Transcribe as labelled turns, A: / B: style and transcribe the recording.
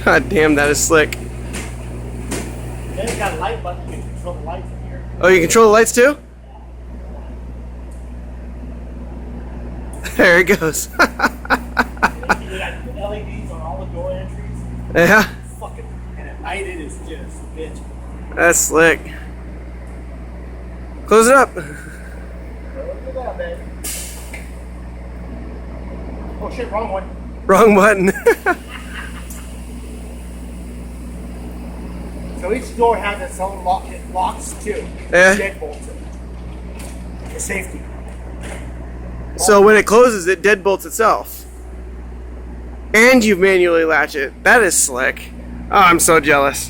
A: God damn, that is slick.
B: Then it's got a light button. You can control the lights in here.
A: Oh, you control the lights too? There it goes.
B: You got LEDs on all the door entries.
A: Yeah,
B: Fucking, and at night it is just a bitch.
A: that's slick. Close it up.
B: Look at that, baby. Oh shit, wrong one.
A: Wrong button.
B: So each door has its own lock. It locks too.
A: Yeah.
B: Deadbolts it. For safety.
A: So when it closes, it deadbolts itself. And you manually latch it. That is slick. Oh, I'm so jealous.